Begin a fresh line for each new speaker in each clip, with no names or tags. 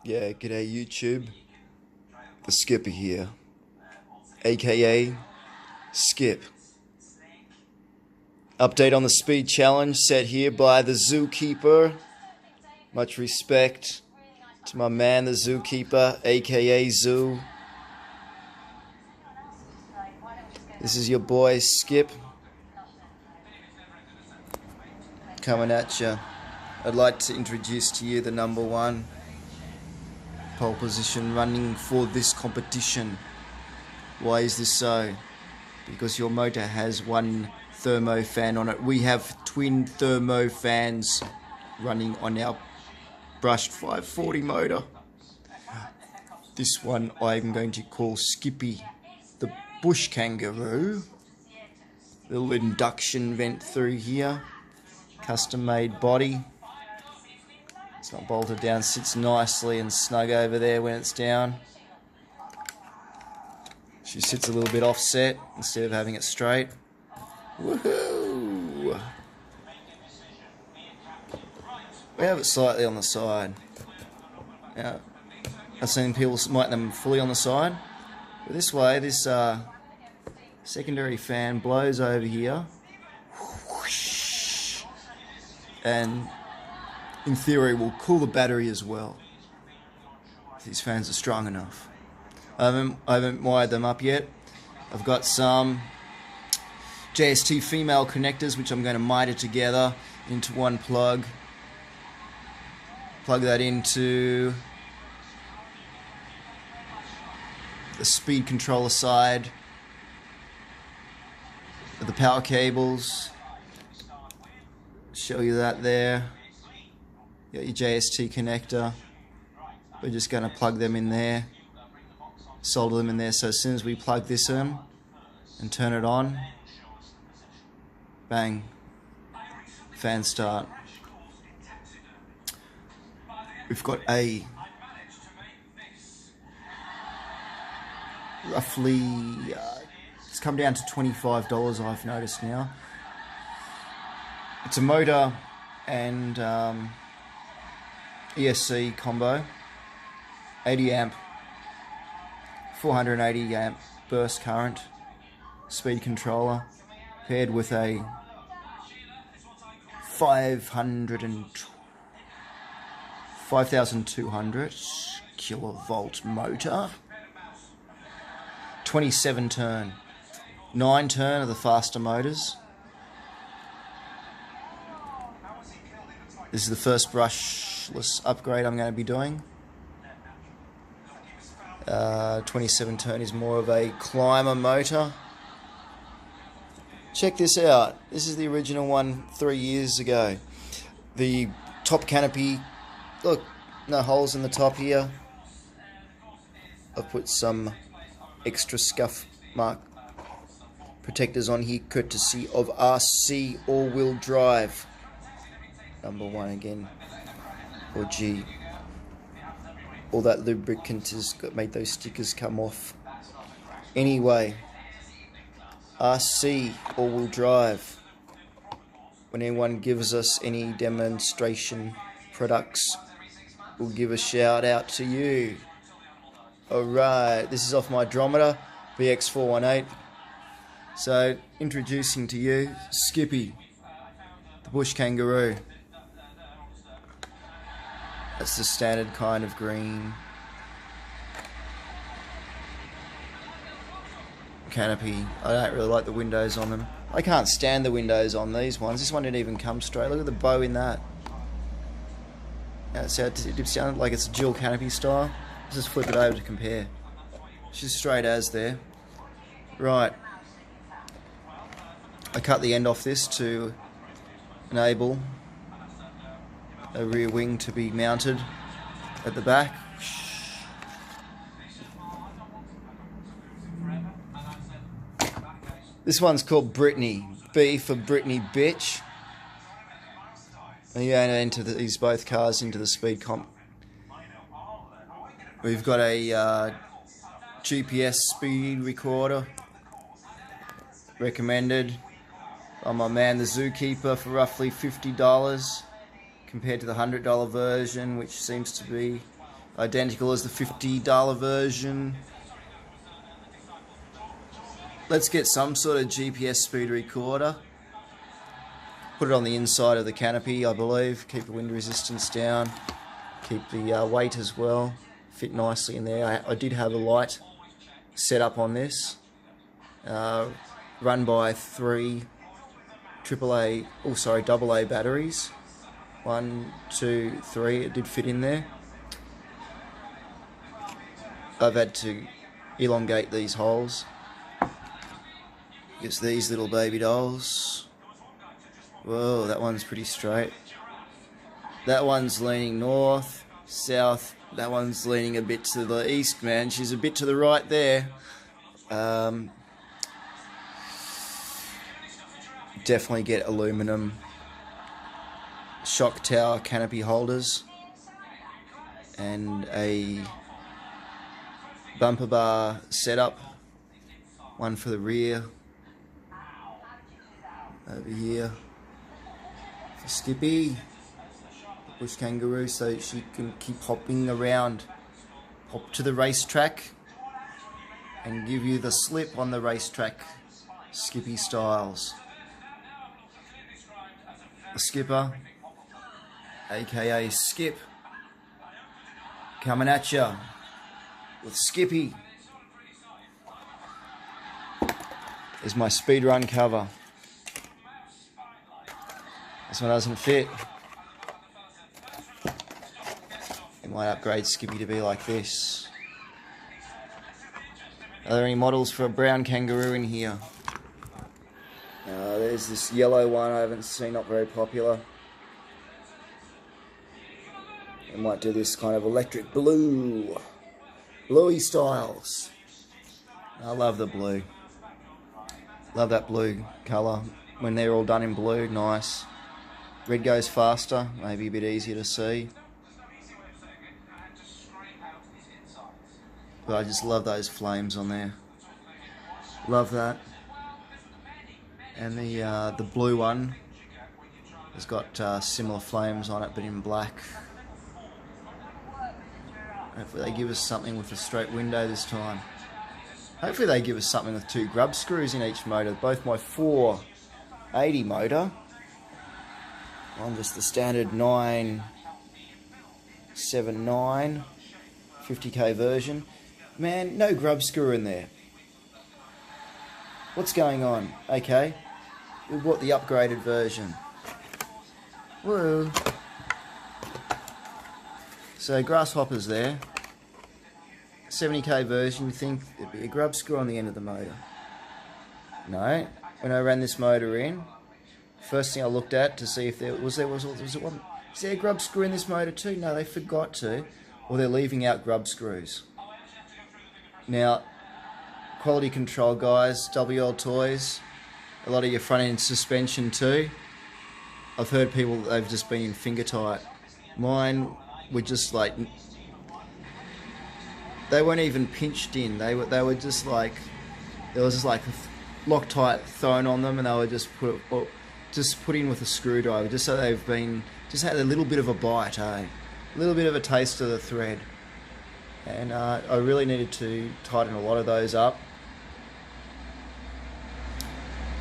Yeah, g'day YouTube. The Skipper here, aka Skip. Update on the speed challenge set here by the Zookeeper. Much respect to my man, the Zookeeper, aka Zoo. This is your boy Skip coming at ya. I'd like to introduce to you the number one pole position running for this competition. Why is this so? Because your motor has one thermo fan on it. We have twin thermo fans running on our brushed 540 motor. This one I'm going to call Skippy The Bush Kangaroo. Little induction vent through here. Custom made body. It's not bolted down, sits nicely and snug over there when it's down. She sits a little bit offset instead of having it straight. Woohoo! We have it slightly on the side. Now, I've seen people might them fully on the side. But this way, this secondary fan blows over here. And in theory will cool the battery as well, if these fans are strong enough. I haven't wired them up yet. I've got some JST female connectors which I'm going to miter together into one plug. Plug that into the speed controller side of the power cables. Show you that there. Got your JST connector. We're just going to plug them in there, solder them in there, so as soon as we plug this in and turn it on, bang, fan start. We've got a roughly, it's come down to $25 I've noticed now. It's a motor and ESC combo, 80 amp, 480 amp burst current, speed controller, paired with a 5,200 kilovolt motor, 27 turn, 9 turn are the faster motors. This is the first brushless upgrade I'm going to be doing. 27 turn is more of a climber motor. Check this out. This is the original one 3 years ago. The top canopy, look, no holes in the top here. I've put some extra scuff mark protectors on here courtesy of RC all-wheel drive. Number one again, or G. All that lubricant has made those stickers come off. Anyway, RC all-wheel drive. When anyone gives us any demonstration products, we'll give a shout out to you. Alright, this is off my Drometer BX418. So, introducing to you Skippy the Bush Kangaroo. That's the standard kind of green canopy. I don't really like the windows on them. I can't stand the windows on these ones. This one didn't even come straight. Look at the bow in that. That's how it dips down like it's a dual canopy style. Let's just flip it over to compare. She's straight as there. Right. I cut the end off this to enable a rear wing to be mounted at the back. This one's called Britney. B for Britney Bitch. And you enter these both cars into the speed comp. We've got a GPS speed recorder. Recommended by my man the Zookeeper for roughly $50. compared to the $100 version, which seems to be Identical as the $50 version. Let's get some sort of GPS speed recorder. Put it on the inside of the canopy, I believe. Keep the wind resistance down. Keep the weight as well. Fit nicely in there. I did have a light set up on this. Run by 3 AA batteries. 1, 2, 3. It did fit in there. I've had to elongate these holes. It's these little baby dolls. Whoa, that one's pretty straight. That one's leaning north, south. That one's leaning a bit to the east, man. She's a bit to the right there. Definitely get aluminum shock tower canopy holders and a bumper bar setup. One for the rear. Over here for Skippy, the bush kangaroo, so she can keep hopping around. Hop to the racetrack and give you the slip on the racetrack, Skippy styles. The skipper, aka Skip, coming at ya with Skippy. There's my speed run cover. This one doesn't fit. You might upgrade Skippy to be like this. Are there any models for a brown kangaroo in here? There's this yellow one I haven't seen, not very popular. I might do this kind of electric blue. Bluey styles. I love the blue. Love that blue colour. When they're all done in blue, nice. Red goes faster, maybe a bit easier to see. But I just love those flames on there. Love that. And the blue one has got similar flames on it, but in black. Hopefully they give us something with a straight window this time. Hopefully they give us something with 2 grub screws in each motor. Both my 480 motor. On just the standard 979 50k version. Man, no grub screw in there. What's going on? Okay, we bought the upgraded version. Whoa. So grasshopper's there. 70k version, you think there'd be a grub screw on the end of the motor. No, when I ran this motor in, first thing I looked at to see if was there a grub screw in this motor too? No, they forgot to, or they're leaving out grub screws. Now, quality control guys, WL Toys, a lot of your front end suspension too. I've heard people that they've just been in finger tight. Mine were just like, they weren't even pinched in. They were just like, there was just like Loctite thrown on them, and they were just put in with a screwdriver, just so they've been, just had a little bit of a bite, a little bit of a taste of the thread. And I really needed to tighten a lot of those up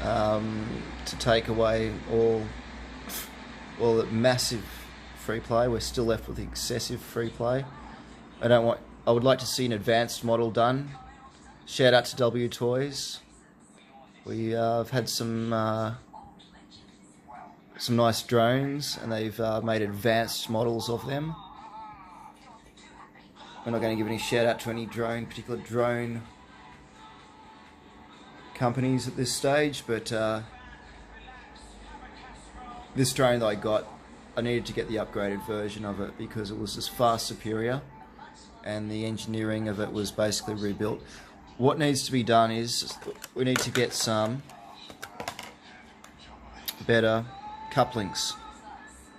to take away all the massive free play. We're still left with excessive free play. I would like to see an advanced model done. Shout out to W Toys. We've had some nice drones, and they've made advanced models of them. We're not going to give any shout out to any particular drone companies at this stage, but this drone that I got, I needed to get the upgraded version of it because it was just far superior, and the engineering of it was basically rebuilt. What needs to be done is we need to get some better couplings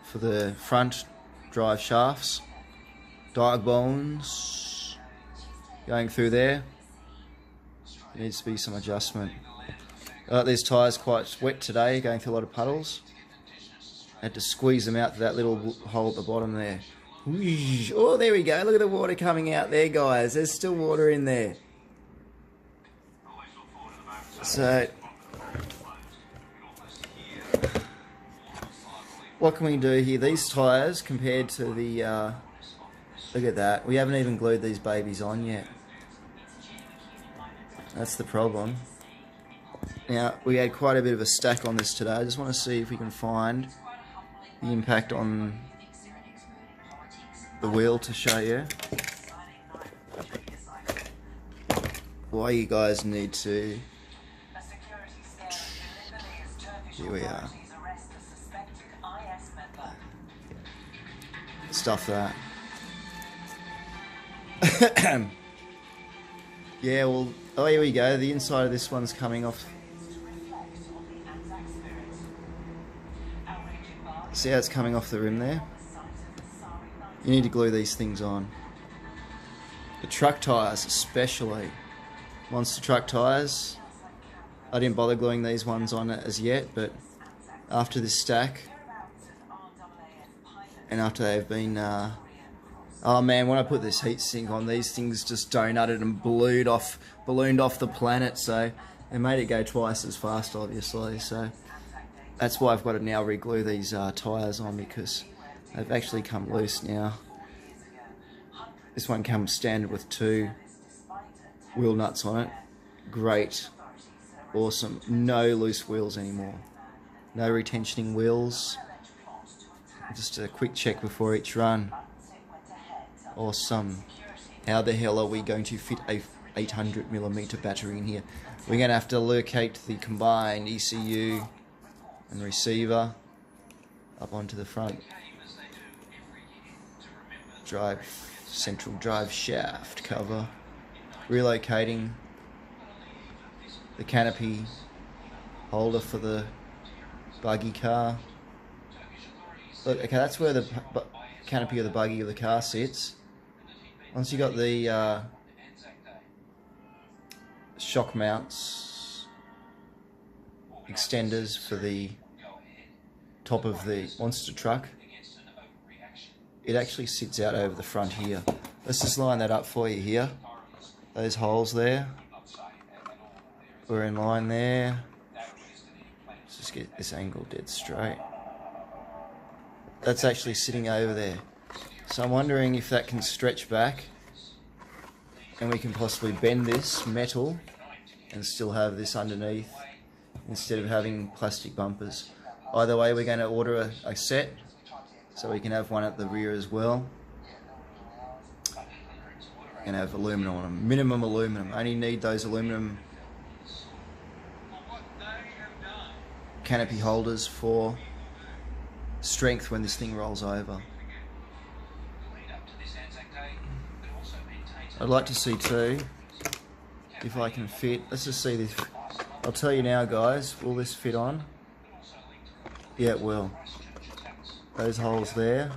for the front drive shafts. Diag bones going through there. There needs to be some adjustment. These tyres quite wet today, going through a lot of puddles. I had to squeeze them out to that little hole at the bottom there. Whoosh. Oh, there we go. Look at the water coming out there, guys. There's still water in there. So, what can we do here? These tyres compared to the... look at that. We haven't even glued these babies on yet. That's the problem. Now, we had quite a bit of a stack on this today. I just want to see if we can find the impact on the wheel to show you. Why you guys need to... Here we are. Stuff that. Yeah, well, oh, here we go. The inside of this one's coming off. See how it's coming off the rim there? You need to glue these things on. The truck tyres especially. Monster truck tyres. I didn't bother gluing these ones on as yet, but after this stack, and after they've been... oh man, when I put this heat sink on, these things just donutted and ballooned off the planet, so they made it go twice as fast, obviously. So that's why I've got to now re-glue these tyres on, because they've actually come loose now. This one comes standard with 2 wheel nuts on it. Great. Awesome. No loose wheels anymore. No retentioning wheels. Just a quick check before each run. Awesome. How the hell are we going to fit a 800mm battery in here? We're going to have to locate the combined ECU and receiver up onto the front central drive shaft cover. Relocating the canopy holder for the buggy car. Look, okay, that's where the canopy of the buggy of the car sits. Once you got the shock mounts, extenders for the top of the monster truck, it actually sits out over the front here. Let's just line that up for you here. Those holes there. We're in line there. Let's just get this angle dead straight. That's actually sitting over there. So I'm wondering if that can stretch back and we can possibly bend this metal and still have this underneath instead of having plastic bumpers. Either way, we're going to order a set so we can have one at the rear as well. And have aluminum on them. Minimum aluminum. Only need those aluminum canopy holders for strength when this thing rolls over. I'd like to see too if I can fit. Let's just see this. I'll tell you now, guys, will this fit on? Yeah, it will. Those holes there.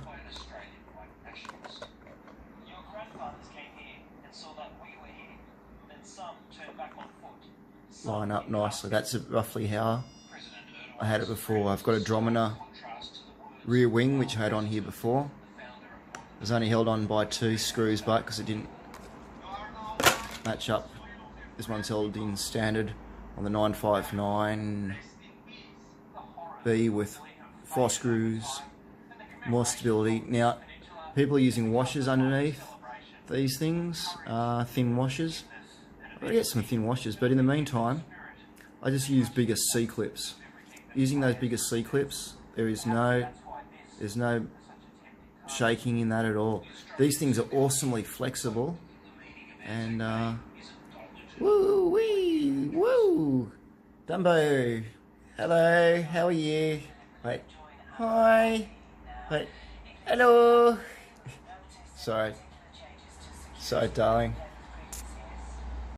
Line up nicely. That's roughly how I had it before. I've got a Dromina rear wing, which I had on here before. It was only held on by 2 screws, but because it didn't match up. This one's held in standard on the 959B with 4 screws, more stability. Now, people are using washers underneath these things, thin washers. I'm going to get some thin washers, but in the meantime, I just use bigger C-clips. Using those bigger C-clips, there's no shaking in that at all. These things are awesomely flexible, and woo wee woo. Dumbo, hello, how are you? Wait, hi. Wait, hello. Sorry, darling.